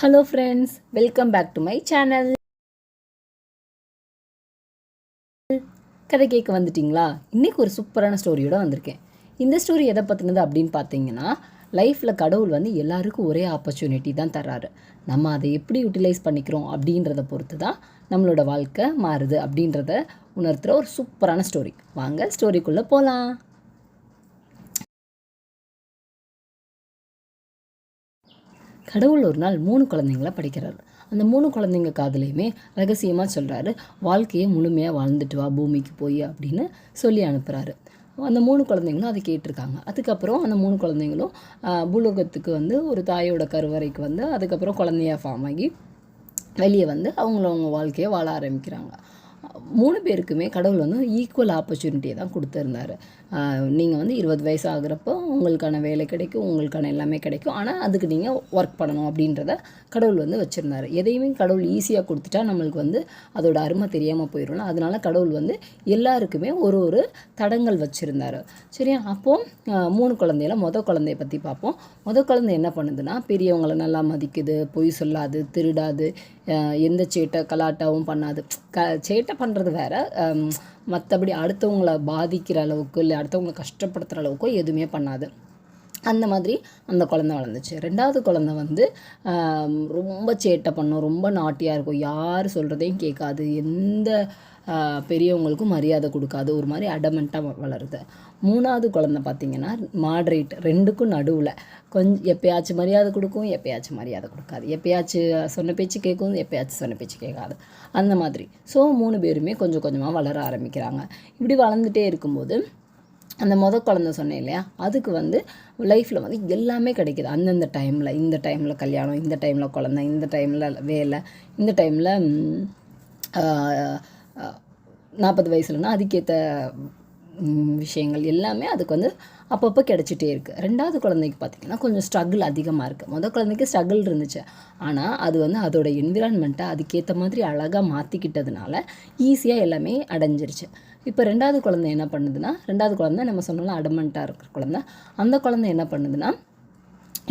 Hello friends, welcome back to my channel. கதை கேட்க வந்துட்டிங்களா? இன்றைக்கி ஒரு சூப்பரான ஸ்டோரியோடு வந்திருக்கேன். இந்த ஸ்டோரி எதை பற்றினது அப்படின்னு பார்த்தீங்கன்னா, லைஃப்பில் கடவுள் எல்லாருக்கும் ஒரே ஆப்பர்ச்சுனிட்டி தான் தர்றாரு. நம்ம அதை எப்படி யூட்டிலைஸ் பண்ணிக்கிறோம் அப்படின்றத பொறுத்து தான் நம்மளோட வாழ்க்கை மாறுது அப்படின்றத உணர்த்துகிற ஒரு சூப்பரான ஸ்டோரி. வாங்க ஸ்டோரிக்குள்ளே போகலாம். கடவுள் ஒரு நாள் 3 குழந்தைங்கள படிக்கிறாரு. அந்த 3 குழந்தைங்க காதுலையுமே ரகசியமாக சொல்கிறாரு, வாழ்க்கையை முழுமையாக வாழ்ந்துட்டு வா பூமிக்கு போய் அப்படின்னு சொல்லி அனுப்புகிறாரு. அந்த 3 குழந்தைங்களும் அதை கேட்டிருக்காங்க. அதுக்கப்புறம் அந்த 3 குழந்தைங்களும் பூலோகத்துக்கு ஒரு தாயோட கருவறைக்கு அதுக்கப்புறம் குழந்தையாக ஃபார்ம் ஆகி வெளியே அவங்க வாழ்க்கையை வாழ ஆரம்பிக்கிறாங்க. 3 பேருக்குமே கடவுள் ஈக்குவல் ஆப்பர்ச்சுனிட்டியை தான் கொடுத்துருந்தாரு. நீங்கள் 20 வயசு ஆகிறப்போ உங்களுக்கான வேலை கிடைக்கும், உங்களுக்கான எல்லாமே கிடைக்கும். ஆனால் அதுக்கு நீங்கள் ஒர்க் பண்ணணும் அப்படின்றத கடவுள் வச்சுருந்தாரு. எதையுமே கடவுள் ஈஸியாக கொடுத்துட்டா நம்மளுக்கு அதோட அருமை தெரியாமல் போயிடும்ல. அதனால கடவுள் எல்லாருக்குமே ஒரு தடங்கள் வச்சுருந்தாரு. சரியா? அப்போது 3 குழந்தையில குழந்தைய பற்றி பார்ப்போம். குழந்தை என்ன பண்ணுதுன்னா, பெரியவங்களை நல்லா மதிக்குது, பொய் சொல்லாது, திருடாது, எந்த சேட்டை கலாட்டாவும் பண்ணாது. சேட்டை பண்ணுறது வேற, மற்றபடி அடுத்தவங்களை பாதிக்கிற அளவுக்கு இல்லை அடுத்தவங்களை கஷ்டப்படுத்துகிற அளவுக்கோ எதுவுமே பண்ணாது. அந்த மாதிரி அந்த குழந்தை வளர்ந்துச்சு. 2வது குழந்தை ரொம்ப சேட்டை பண்ணும், ரொம்ப நாட்டியாக இருக்கும், யார் சொல்கிறதையும் கேட்காது, எந்த பெரியவங்களுக்கும் மரியாதை கொடுக்காது, ஒரு மாதிரி அடமெண்ட்டாக வளருது. 3வது குழந்தை பார்த்திங்கன்னா மாட்ரேட், 2க்கும் நடுவில். எப்பயாச்சும் மரியாதை கொடுக்கும், எப்பயாச்சும் மரியாதை கொடுக்காது, எப்பயாச்சும் சொன்ன பேச்சு கேட்கும், எப்பயாச்சும் சொன்ன பேச்சு கேட்காது, அந்த மாதிரி. ஸோ 3 பேருமே கொஞ்சம் கொஞ்சமாக வளர ஆரம்பிக்கிறாங்க. இப்படி வளர்ந்துட்டே இருக்கும்போது அந்த குழந்தை சொன்னேன் இல்லையா, அதுக்கு லைஃப்பில் எல்லாமே கிடைக்கிது. அந்தந்த டைமில், இந்த டைமில் கல்யாணம், இந்த டைமில் குழந்தை, இந்த டைமில் வேலை, இந்த டைமில் 40 வயசுலனா அதுக்கேற்ற விஷயங்கள் எல்லாமே அதுக்கு அப்பப்போ கிடச்சிட்டே இருக்குது. 2வது குழந்தைக்கு பார்த்திங்கன்னா கொஞ்சம் ஸ்ட்ரகிள் அதிகமாக இருக்குது. குழந்தைக்கு ஸ்ட்ரகிள் இருந்துச்சு, ஆனால் அது அதோட என்விரான்மெண்ட்டை அதுக்கேற்ற மாதிரி அழகாக மாற்றிக்கிட்டதுனால ஈஸியாக எல்லாமே அடைஞ்சிருச்சு. இப்போ 2வது குழந்தை என்ன பண்ணுதுன்னா, 2வது குழந்தை நம்ம சொன்னாலும் அடமெண்ட்டாக இருக்கிற குழந்தை. அந்த குழந்தை என்ன பண்ணுதுன்னா,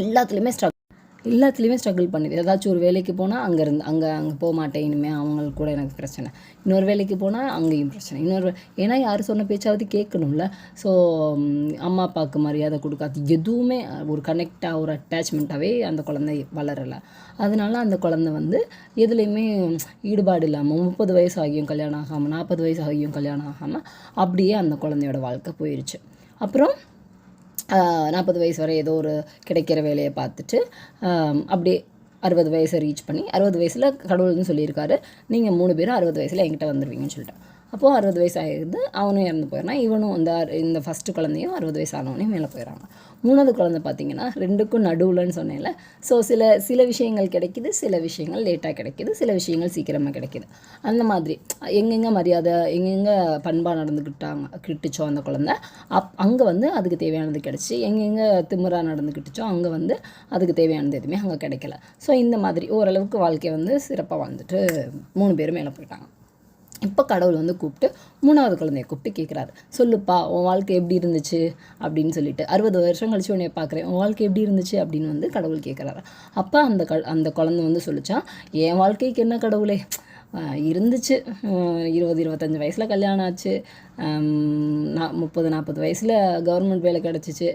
எல்லாத்துலேயுமே ஸ்ட்ரகிள் பண்ணுது. ஏதாச்சும் ஒரு வேலைக்கு போனால் அங்கே போக மாட்டேன், இனிமேல் அவங்களுக்கு கூட எனக்கு பிரச்சனை. இன்னொரு வேலைக்கு போனால் அங்கேயும் பிரச்சனை. ஏன்னா யார் சொன்ன பேச்சாவது கேட்கணும்ல. ஸோ அம்மா அப்பாவுக்கு மரியாதை கொடுக்காது, எதுவுமே ஒரு கனெக்டாக ஒரு அட்டாச்மெண்ட்டாகவே அந்த குழந்தை வளரலை. அதனால அந்த குழந்தை எதுலேயுமே ஈடுபாடு இல்லாமல் 30 வயசு ஆகியும் கல்யாணம் ஆகாமல், 40 வயசு ஆகியும் கல்யாணம் ஆகாமல் அப்படியே அந்த குழந்தையோட வாழ்க்கை போயிடுச்சு. அப்புறம் 40 வயசு வரை ஏதோ ஒரு கிடைக்கிற வேலையை பார்த்துட்டு அப்படியே 60 வயசை ரீச் பண்ணி, 60 வயசில் கடவுள்னு சொல்லியிருக்காரு, நீங்கள் 3 பேரும் 60 வயசில் என்கிட்ட வந்துடுவீங்கன்னு சொல்லிட்டேன். அப்போது 60 வயசு ஆகிடுது, அவனும் இறந்து போயிடறான். இவனும் இந்த ஃபஸ்ட்டு குழந்தையும் 60 வயசு ஆனவனையும் மேலே போயிடறாங்க. 3வது குழந்தை பார்த்திங்கன்னா 2க்கும் நடுவில்னு சொன்னேன்ல. ஸோ சில விஷயங்கள் கிடைக்கிது, சில விஷயங்கள் லேட்டாக கிடைக்கிது, சில விஷயங்கள் சீக்கிரமாக கிடைக்கிது. அந்த மாதிரி எங்கெங்கே மரியாதை, எங்கெங்கே பண்பாக கிட்டுச்சோ அந்த குழந்தை அங்கே அதுக்கு தேவையானது கிடச்சி, எங்கெங்கே திமிராக நடந்துக்கிட்டுச்சோ அங்கே அதுக்கு தேவையானது எதுவுமே அங்கே கிடைக்கல. ஸோ இந்த மாதிரி ஓரளவுக்கு வாழ்க்கையை சிறப்பாக வாழ்ந்துட்டு 3 பேரும் மேலே போயிட்டாங்க. இப்போ கடவுள் கூப்பிட்டு 3வது குழந்தைய கூப்பிட்டு கேட்குறாரு, சொல்லுப்பா உன் வாழ்க்கை எப்படி இருந்துச்சு அப்படின்னு சொல்லிட்டு. 60 வருஷம் கழிச்சு உன்னைய பார்க்குறேன், உன் வாழ்க்கை எப்படி இருந்துச்சு அப்படின்னு கடவுள் கேட்குறாரு. அப்போ அந்த குழந்தை சொல்லிச்சான், என் வாழ்க்கைக்கு என்ன கடவுளே, இருந்துச்சு. 20-25 வயசில் கல்யாணம் ஆச்சு, 30-40 வயசில் கவர்மெண்ட் வேலை கிடச்சிச்சு,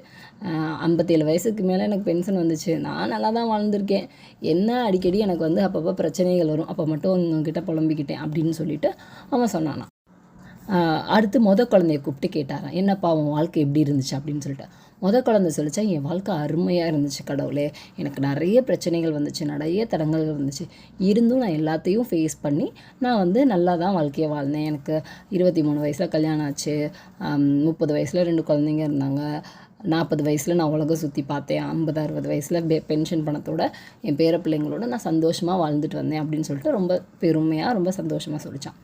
57 வயசுக்கு மேலே எனக்கு பென்ஷன் வந்துச்சு, நான் நல்லா தான் வாழ்ந்திருக்கேன். என்ன அடிக்கடி எனக்கு அப்பப்போ பிரச்சனைகள் வரும், அப்போ மட்டும் உங்ககிட்ட புலம்பிக்கிட்டேன் அப்படின்னு சொல்லிட்டு அவன் சொன்னானா. அடுத்து குழந்தைய கூப்பிட்டு கேட்டாரான், என்னப்பா உன் வாழ்க்கை எப்படி இருந்துச்சு அப்படின்னு சொல்லிட்டு. குழந்தை சொல்லிச்சா, என் வாழ்க்கை அருமையாக இருந்துச்சு கடவுளே, எனக்கு நிறைய பிரச்சனைகள் வந்துச்சு, நிறைய தடங்கல்கள் வந்துச்சு, இருந்தும் நான் எல்லாத்தையும் ஃபேஸ் பண்ணி நான் நல்லா தான் வாழ்க்கையை வாழ்ந்தேன். எனக்கு 23 வயசில் கல்யாணம் ஆச்சு, 30 வயசில் 2 குழந்தைங்க இருந்தாங்க, 40 வயசில் நான் உலகம் சுற்றி பார்த்தேன், 50-60 வயசில் பென்ஷன் பணத்தோட என் பேர பிள்ளைங்களோட நான் சந்தோஷமாக வாழ்ந்துட்டு வந்தேன் அப்படின்னு சொல்லிட்டு ரொம்ப பெருமையாக ரொம்ப சந்தோஷமாக சொல்லித்தான்.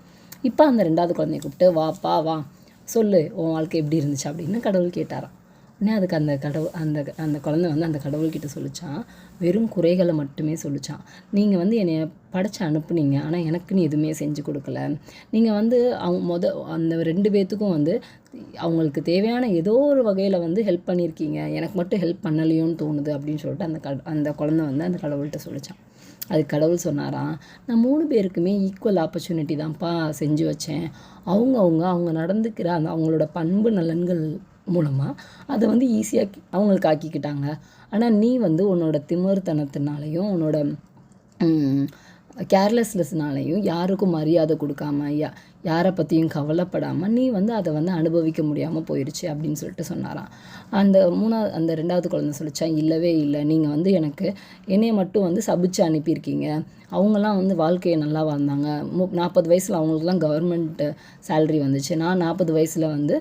இப்போ அந்த 2வது குழந்தைய கூப்பிட்டு, வாப்பா வா சொல்லு உன் வாழ்க்கை எப்படி இருந்துச்சு அப்படின்னு கடவுள் கேட்டாராம். உடனே அதுக்கு அந்த குழந்தை அந்த கடவுள்கிட்ட சொல்லிச்சான், வெறும் குறைகளை மட்டுமே சொல்லிச்சான். நீங்கள் என்னை படைச்சு அனுப்புனீங்க, ஆனால் எனக்குன்னு எதுவுமே செஞ்சு கொடுக்கல. நீங்கள் அவங்க அந்த 2 பேர்த்துக்கும் அவங்களுக்கு தேவையான ஏதோ ஒரு வகையில் ஹெல்ப் பண்ணியிருக்கீங்க, எனக்கு மட்டும் ஹெல்ப் பண்ணலையோன்னு தோணுது அப்படின்னு சொல்லிட்டு அந்த குழந்தை அந்த கடவுள்கிட்ட சொல்லிச்சான். அதுக்கு கடவுள் சொன்னாராம், நான் 3 பேருக்குமே ஈக்குவல் ஆப்பர்ச்சுனிட்டி தான்ப்பா செஞ்சு வச்சேன். அவங்க நடந்துக்கிற அந்த அவங்களோட பண்பு நலன்கள் மூலமாக அதை வந்து ஈஸியாக அவங்களுக்கு ஆக்கிக்கிட்டாங்க. ஆனால் நீ வந்து உன்னோட திமிர்த்தனத்தினாலையும் உன்னோட கேர்லெஸ்னஸ்னாலையும் யாருக்கும் மரியாதை கொடுக்காம யாரை பற்றியும் கவலைப்படாமல் நீ வந்து அதை வந்து அனுபவிக்க முடியாமல் போயிடுச்சு அப்படின்னு சொல்லிட்டு சொன்னாராம். அந்த 2வது குழந்தை சொல்லிச்சான், இல்லவே இல்லை, நீங்கள் வந்து எனக்கு என்னைய மட்டும் வந்து சபிச்சு அனுப்பியிருக்கீங்க. அவங்கெல்லாம் வந்து வாழ்க்கையை நல்லா வாழ்ந்தாங்க. 40 வயசில் அவங்களுக்குலாம் கவர்மெண்ட் சேலரி வந்துச்சு. நான் 40 வயசில் வந்து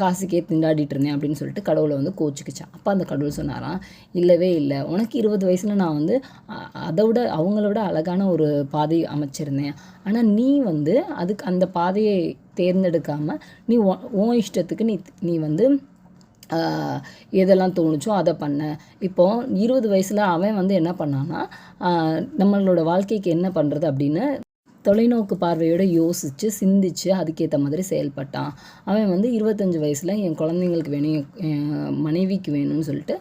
காசுக்கே திண்டாடிட்டு இருந்தேன் அப்படின்னு சொல்லிட்டு கடவுளை வந்து கோச்சிக்கிச்சான். அப்போ அந்த கடவுள் சொன்னாராம், இல்லவே இல்லை, உனக்கு 20 வயசில் நான் வந்து அவங்களோட அழகான ஒரு பாதை அமைச்சிருந்தேன். ஆனால் நீ வந்து அந்த பாதையை தேர்ந்தெடுக்காமல் நீ உன் இஷ்டத்துக்கு நீ வந்து எதெல்லாம் தோணுச்சோ அதை பண்ண. இப்போது 20 வயசில் அவன் வந்து என்ன பண்ணான்னா, நம்மளோட வாழ்க்கைக்கு என்ன பண்ணுறது அப்படின்னு தொலைநோக்கு பார்வையோடு யோசித்து சிந்தித்து அதுக்கேற்ற மாதிரி செயல்பட்டான். அவன் வந்து 25 வயசில் என் குழந்தைங்களுக்கு வேணும், என் மனைவிக்கு வேணும்னு சொல்லிட்டு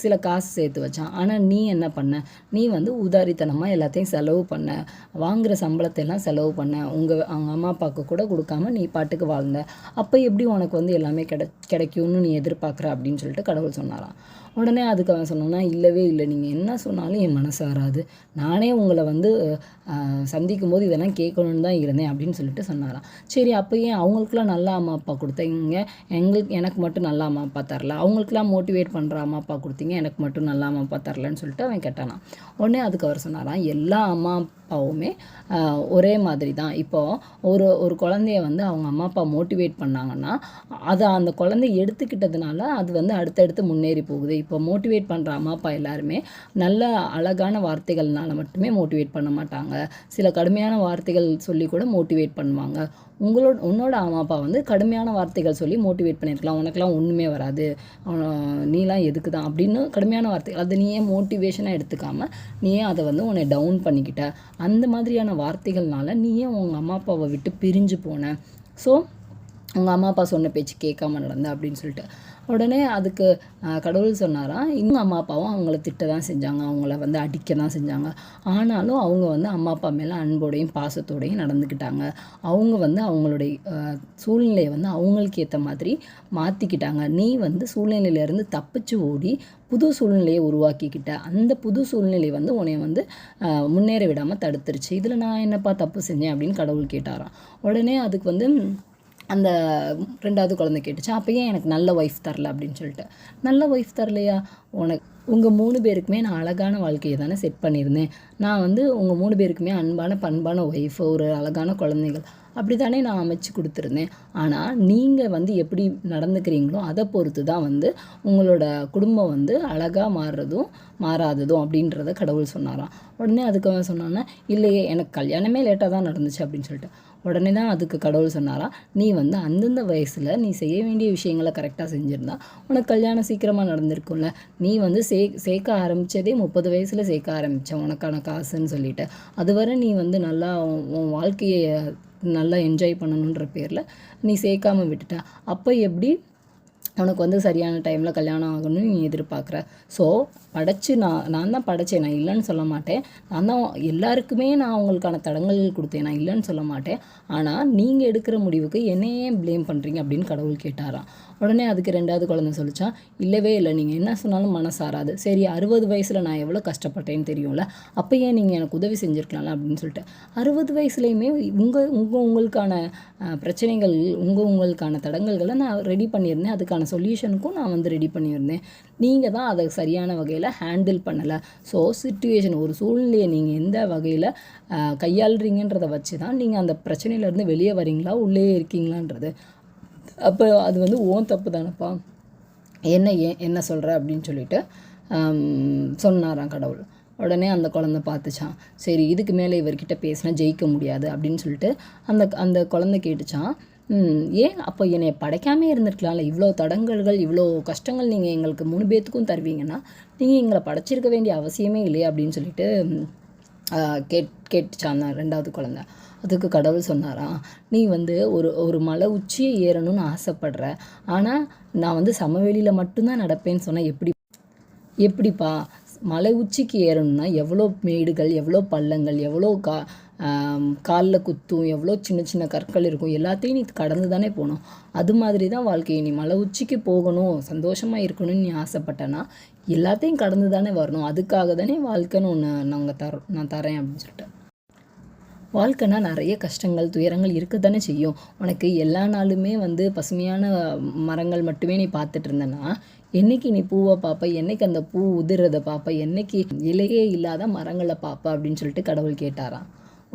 சில காசு சேர்த்து வச்சான். ஆனால் நீ என்ன பண்ண, நீ வந்து உதாரித்தனமாக எல்லாத்தையும் செலவு பண்ண, வாங்குகிற சம்பளத்தை எல்லாம் செலவு பண்ண, அவங்க அம்மா அப்பாவுக்கு கூட கொடுக்காம நீ பாட்டுக்கு வாழ்ந்த. அப்போ எப்படி உனக்கு வந்து எல்லாமே கிடைக்கும்னு நீ எதிர்பார்க்குற அப்படின்னு சொல்லிட்டு கடவுள் சொன்னாராம். உடனே அதுக்கு அவன் சொன்னான்னா, இல்லவே இல்லை, நீங்கள் என்ன சொன்னாலும் என் மனசு வராது, நானே உங்களை வந்து சந்திக்கும் போது இதெல்லாம் கேட்கணுன்னு தான் இருந்தேன் அப்படின்னு சொல்லிட்டு சொன்னாராம். சரி, அப்போ ஏன் அவங்களுக்குலாம் நல்ல அம்மா அப்பா கொடுத்தீங்க, எனக்கு மட்டும் நல்ல அம்மா அப்பா தரல, அவங்களுக்குலாம் மோட்டிவேட் பண்ணுற அம்மா அப்பா கொடுத்தீங்க, எனக்கு மட்டும் நல்ல அம்மா அப்பா தரலன்னு சொல்லிட்டு அவன் கேட்டானான். உடனே அதுக்கு அவர் சொன்னாராம், எல்லா அம்மா அப்பாவுமே ஒரே மாதிரி தான். இப்போது ஒரு குழந்தைய வந்து அவங்க அம்மா அப்பா மோட்டிவேட் பண்ணாங்கன்னா அதை அந்த குழந்தை எடுத்துக்கிட்டதுனால அது வந்து அடுத்தடுத்து முன்னேறி போகுது. இப்போ மோட்டிவேட் பண்ணுற அம்மா அப்பா எல்லாருமே நல்ல அழகான வார்த்தைகள்னால மட்டுமே மோட்டிவேட் பண்ண மாட்டாங்க, சில கடுமையான வார்த்தைகள் சொல்லி கூட மோட்டிவேட் பண்ணுவாங்க. உன்னோட அம்மா அப்பா வந்து கடுமையான வார்த்தைகள் சொல்லி மோட்டிவேட் பண்ணியிருக்கலாம், உனக்கெல்லாம் ஒன்றுமே வராது, நீலாம் எதுக்கு தான் அப்படின்னு கடுமையான வார்த்தைகள், அதை நீயே மோட்டிவேஷனாக எடுத்துக்காமல் நீயே அதை வந்து உன்னை டவுன் பண்ணிக்கிட்ட. அந்த மாதிரியான வார்த்தைகள்னால நீயே உங்கள் அம்மா அப்பாவை விட்டு பிரிஞ்சு போன. ஸோ உங்கள் அம்மா அப்பா சொன்ன பேச்சு கேட்காம நடந்த அப்படின்னு சொல்லிட்டு உடனே அதுக்கு கடவுள் சொன்னாராம், இன்னும் அம்மா அப்பாவும் அவங்கள திட்ட தான் செஞ்சாங்க, அவங்கள வந்து அடிக்க தான் செஞ்சாங்க. ஆனாலும் அவங்க வந்து அம்மா அப்பா மேலே அன்போடையும் பாசத்தோடையும் நடந்துக்கிட்டாங்க. அவங்க வந்து அவங்களுடைய சூழ்நிலையை வந்து அவங்களுக்கு ஏற்ற மாதிரி மாற்றிக்கிட்டாங்க. நீ வந்து சூழ்நிலையிலேருந்து தப்பிச்சு ஓடி புது சூழ்நிலையை உருவாக்கிக்கிட்ட. அந்த புது சூழ்நிலை வந்து உன்னை வந்து முன்னேற விடாமல் தடுத்துருச்சு. இதில் நான் என்னப்பா தப்பு செஞ்சேன் அப்படின்னு கடவுள் கேட்டாராம். உடனே அதுக்கு வந்து அந்த 2வது குழந்தை கேட்டுச்சு, அப்போ ஏன் எனக்கு நல்ல ஒய்ஃப் தரல அப்படின்னு சொல்லிட்டு. நல்ல ஒய்ஃப் தரலையா, உங்கள் 3 பேருக்குமே நான் அழகான வாழ்க்கையை தானே செட் பண்ணியிருந்தேன். நான் வந்து உங்கள் 3 பேருக்குமே அன்பான பண்பான ஒய்ஃப், ஒரு அழகான குழந்தைகள் அப்படி தானே நான் அமைச்சு கொடுத்துருந்தேன். ஆனால் நீங்கள் வந்து எப்படி நடந்துக்கிறீங்களோ அதை பொறுத்து தான் வந்து உங்களோட குடும்பம் வந்து அழகாக மாறுறதும் மாறாததும் அப்படின்றத கடவுள் சொன்னாராம். உடனே அதுக்கு அவன் சொன்னான்னா, இல்லையே, எனக்கு கல்யாணமே லேட்டாக தான் நடந்துச்சு அப்படின்னு சொல்லிட்டு. உடனே தான் அதுக்கு கடவுள் சொன்னாராம், நீ வந்து அந்தந்த வயசில் நீ செய்ய வேண்டிய விஷயங்களை கரெக்டாக செஞ்சுருந்தா உனக்கு கல்யாணம் சீக்கிரமாக நடந்திருக்கும்ல. நீ வந்து சேர்க்க ஆரம்பித்ததே 30 வயசில் சேர்க்க ஆரம்பித்தேன் உனக்கான காசுன்னு சொல்லிட்டு. அதுவரை நீ வந்து நல்லா உன் வாழ்க்கையை நல்லா என்ஜாய் பண்ணணுன்ற பேரில் நீ சேர்க்காமல் விட்டுட்ட. அப்போ எப்படி உனக்கு வந்து சரியான டைமில் கல்யாணம் ஆகணும்னு நீ எதிர்பார்க்குற? ஸோ படைச்சு நான் தான் படைச்சேன், நான் இல்லைன்னு சொல்ல மாட்டேன். நான் தான் எல்லாருக்குமே நான் அவங்களுக்கான தடங்கல்கள் கொடுத்தேன், நான் இல்லைன்னு சொல்ல மாட்டேன். ஆனால் நீங்கள் எடுக்கிற முடிவுக்கு என்னையே ப்ளேம் பண்ணுறீங்க அப்படின்னு கடவுள் கேட்டாராம். உடனே அதுக்கு 2வது குழந்தை சொல்லிச்சான், இல்லவே இல்லை, நீங்கள் என்ன சொன்னாலும் மனசாராது. சரி, 60 வயசில் நான் எவ்வளோ கஷ்டப்பட்டேன்னு தெரியும்ல, அப்போ ஏன் நீங்கள் எனக்கு உதவி செஞ்சுருக்கலாம்ல அப்படின்னு சொல்லிட்டு. 60 வயசுலேயுமே உங்களுக்கான பிரச்சனைகள் உங்களுக்கான தடங்கல்களை நான் ரெடி பண்ணியிருந்தேன், அதுக்கான சொல்யூஷனுக்கும் நான் வந்து ரெடி பண்ணியிருந்தேன். நீங்கள் தான் அதை சரியான வகையில் ஹேண்டில் பண்ணலை. ஸோ சிச்சுவேஷன், ஒரு சூழ்நிலையை நீங்கள் எந்த வகையில் கையாளுறீங்கன்றதை வச்சு தான் நீங்கள் அந்த பிரச்சனையிலேருந்து வெளியே வரீங்களா உள்ளே இருக்கீங்களான்றது. அப்போ அது வந்து ஓன் தப்பு தானப்பா, என்ன சொல்கிற அப்படின்னு சொல்லிட்டு சொன்னாராம் கடவுள். உடனே அந்த குழந்தை பார்த்துச்சான், சரி இதுக்கு மேலே இவர்கிட்ட பேசினா ஜெயிக்க முடியாது அப்படின்னு சொல்லிட்டு அந்த குழந்தை கேட்டுச்சான், ஏன் அப்போ என்னை படைக்காமே இருந்திருக்கலாம்ல, இவ்வளோ தடங்கல்கள் இவ்வளோ கஷ்டங்கள் நீங்கள் எங்களுக்கு 3 பேர்த்துக்கும் தருவீங்கன்னா நீங்கள் எங்களை படைச்சிருக்க வேண்டிய அவசியமே இல்லையா அப்படின்னு சொல்லிட்டு கேட்டுச்சான் 2வது குழந்தை. அதுக்கு கடவுள் சொன்னாராம், நீ வந்து ஒரு மலை உச்சியை ஏறணும்னு ஆசைப்படுற, ஆனால் நான் வந்து சமவெளியில் மட்டும்தான் நடப்பேன்னு சொன்னால் எப்படிப்பா? மலை உச்சிக்கு ஏறணும்னா எவ்வளோ மேடுகள், எவ்வளோ பள்ளங்கள், எவ்வளோ காலில் குத்தும், எவ்வளோ சின்ன சின்ன கற்கள் இருக்கும், எல்லாத்தையும் நீ கடந்து தானே போகணும். அது மாதிரி தான் வாழ்க்கை. நீ மலை உச்சிக்கு போகணும், சந்தோஷமாக இருக்கணும்னு நீ ஆசைப்பட்டேன்னா எல்லாத்தையும் கடந்து தானே வரணும். அதுக்காக தானே வாழ்க்கைன்னு ஒன்று நான் தரேன் அப்படின்னு சொல்லிட்டு. வாழ்க்கைனா நிறைய கஷ்டங்கள், துயரங்கள் இருக்க தானே செய்யும். உனக்கு எல்லா நாளுமே பசுமையான மரங்கள் மட்டுமே நீ பார்த்துட்டு இருந்தேன்னா, என்றைக்கு நீ பூவை பார்ப்ப, என்றைக்கு அந்த பூ உதிர்றதை பார்ப்ப, என்றைக்கு இலையே இல்லாத மரங்களை பார்ப்ப அப்படின்னு சொல்லிட்டு கடவுள் கேட்டாராம்.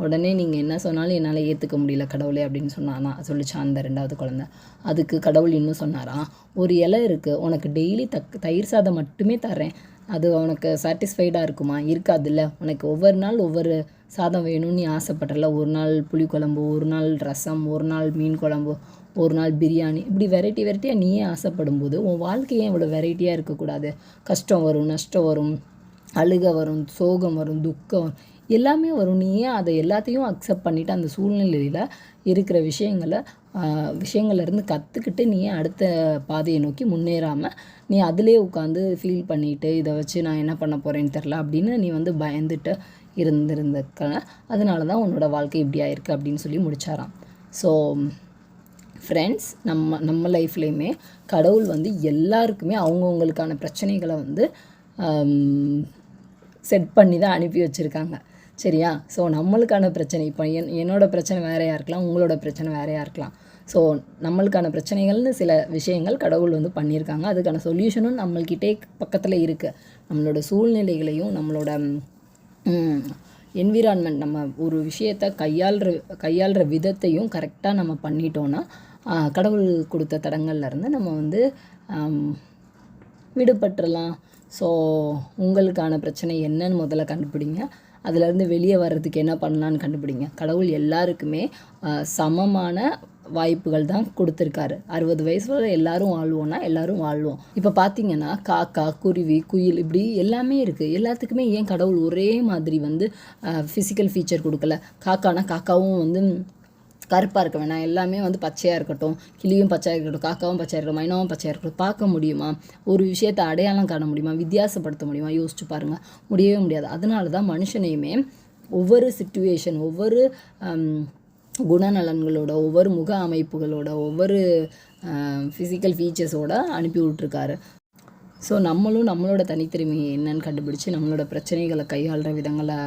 உடனே நீங்கள் என்ன சொன்னாலும் என்னால் ஏற்றுக்க முடியல கடவுளே அப்படின்னு சொல்லிச்சான் அந்த 2வது குழந்தை. அதுக்கு கடவுள் இன்னும் சொன்னாராம், ஒரு இலை இருக்குது, உனக்கு டெய்லி தயிர் சாதம் மட்டுமே தரேன், அது உனக்கு சாட்டிஸ்ஃபைடாக இருக்குமா? இருக்காதுல்ல. உனக்கு ஒவ்வொரு நாள் ஒவ்வொரு சாதம் வேணும்னு நீ ஆசைப்பட்றல. ஒரு நாள் புளிக்குழம்பு, ஒரு நாள் ரசம், ஒரு நாள் மீன் குழம்பு, ஒரு நாள் பிரியாணி, இப்படி வெரைட்டியாக நீயே ஆசைப்படும் போது உன் வாழ்க்கையே இவ்வளோ வெரைட்டியாக இருக்கக்கூடாது? கஷ்டம் வரும், நஷ்டம் வரும், அழுகை வரும், சோகம் வரும், துக்கம் வரும், எல்லாமே வரும். நீ ஏன் அதை எல்லாத்தையும் அக்செப்ட் பண்ணிவிட்டு அந்த சூழ்நிலையில் இருக்கிற விஷயங்கள்லேருந்து கற்றுக்கிட்டு நீ ஏன் அடுத்த பாதையை நோக்கி முன்னேறாமல் நீ அதிலே உட்காந்து ஃபீல் பண்ணிவிட்டு இதை வச்சு நான் என்ன பண்ண போகிறேன்னு தெரில அப்படின்னு நீ பயந்துட்டு இருந்திருக்க, அதனால தான் உன்னோட வாழ்க்கை இப்படி ஆயிருக்கு அப்படின்னு சொல்லி முடிச்சாராம். ஸோ ஃப்ரெண்ட்ஸ், நம்ம லைஃப்லேயுமே கடவுள் எல்லாருக்குமே அவங்கவுங்களுக்கான பிரச்சனைகளை செட் பண்ணி தான் அனுப்பி வச்சுருக்காங்க. சரியா? ஸோ நம்மளுக்கான பிரச்சனை இப்போ என்னோடய பிரச்சனை வேறையாக இருக்கலாம், உங்களோட பிரச்சனை வேறையாக இருக்கலாம். ஸோ நம்மளுக்கான பிரச்சனைகள்னு சில விஷயங்கள் கடவுள் பண்ணியிருக்காங்க. அதுக்கான சொல்யூஷனும் நம்மள்கிட்டே பக்கத்தில் இருக்குது. நம்மளோட சூழ்நிலைகளையும் நம்மளோட என்விரான்மெண்ட், நம்ம ஒரு விஷயத்தை கையாளுற விதத்தையும் கரெக்டாக நம்ம பண்ணிட்டோன்னா கடவுள் கொடுத்த தடங்கள்லேருந்து நம்ம விடுபட்டுறலாம். ஸோ உங்களுக்கான பிரச்சனை என்னன்னு முதல்ல கண்டுபிடிங்க. அதிலேருந்து வெளியே வர்றதுக்கு என்ன பண்ணலான்னு கண்டுபிடிங்க. கடவுள் எல்லாருக்குமே சமமான வாய்ப்புகள் தான் கொடுத்துருக்காரு. 60 வயசு வரை எல்லாரும் வாழ்வோன்னா எல்லாரும் வாழ்வோம். இப்போ பார்த்தீங்கன்னா காக்கா, குருவி, குயில், இப்படி எல்லாமே இருக்குது. எல்லாத்துக்குமே ஏன் கடவுள் ஒரே மாதிரி ஃபிசிக்கல் ஃபீச்சர் கொடுக்கல? காக்கானா காக்காவும் கருப்பாக இருக்க வேணாம், எல்லாமே பச்சையாக இருக்கட்டும், கிளியும் பச்சையாக இருக்கட்டும், காக்காவும் பச்சையாக இருக்கட்டும், மைனாவும் பச்சையாக இருக்கட்டும். பார்க்க முடியுமா? ஒரு விஷயத்தை அடையாளம் காண முடியுமா? வித்தியாசப்படுத்த முடியுமா? யோசிச்சு பாருங்கள், முடியவே முடியாது. அதனால தான் மனுஷனையுமே ஒவ்வொரு சிச்சுவேஷன், ஒவ்வொரு குணநலன்களோட, ஒவ்வொரு முக அமைப்புகளோட, ஒவ்வொரு ஃபிசிக்கல் ஃபீச்சர்ஸோடு அனுப்பி விட்ருக்காரு. ஸோ நம்மளும் நம்மளோட தனித்திறமையை என்னன்னு கண்டுபிடிச்சி நம்மளோட பிரச்சனைகளை கையாளுற விதங்களை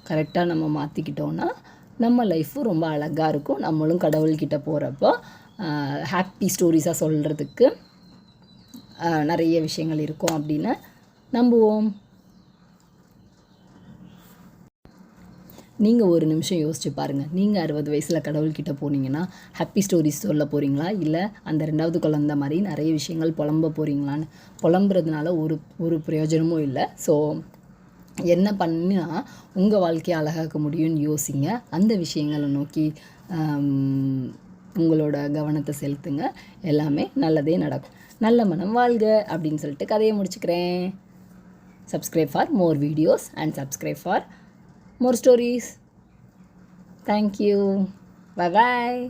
கரெக்டாக நம்ம மாற்றிக்கிட்டோன்னா நம்ம லைஃப்பும் ரொம்ப அழகாக இருக்கும். நம்மளும் கடவுள்கிட்ட போகிறப்போ ஹாப்பி ஸ்டோரிஸாக சொல்கிறதுக்கு நிறைய விஷயங்கள் இருக்கும் அப்படின்னு நம்புவோம். நீங்கள் ஒரு நிமிஷம் யோசிச்சு பாருங்கள். நீங்கள் 60 வயசில் கடவுள்கிட்ட போனீங்கன்னா ஹாப்பி ஸ்டோரிஸ் சொல்ல போகிறீங்களா, இல்லை அந்த 2வது குழந்தை மாதிரி நிறைய விஷயங்கள் புலம்ப போகிறீங்களான்னு? புலம்புறதுனால ஒரு பிரயோஜனமும் இல்லை. ஸோ என்ன பண்ணினா உங்கள் வாழ்க்கையை அழகாக்க முடியும்னு யோசிங்க. அந்த விஷயங்களை நோக்கி உங்களோட கவனத்தை செலுத்துங்க. எல்லாமே நல்லதே நடக்கும். நல்ல மனம் வாழ்க அப்படின்னு சொல்லிட்டு கதையை முடிச்சுக்கிறேன். Subscribe for more videos and subscribe for more stories. Thank you. Bye bye.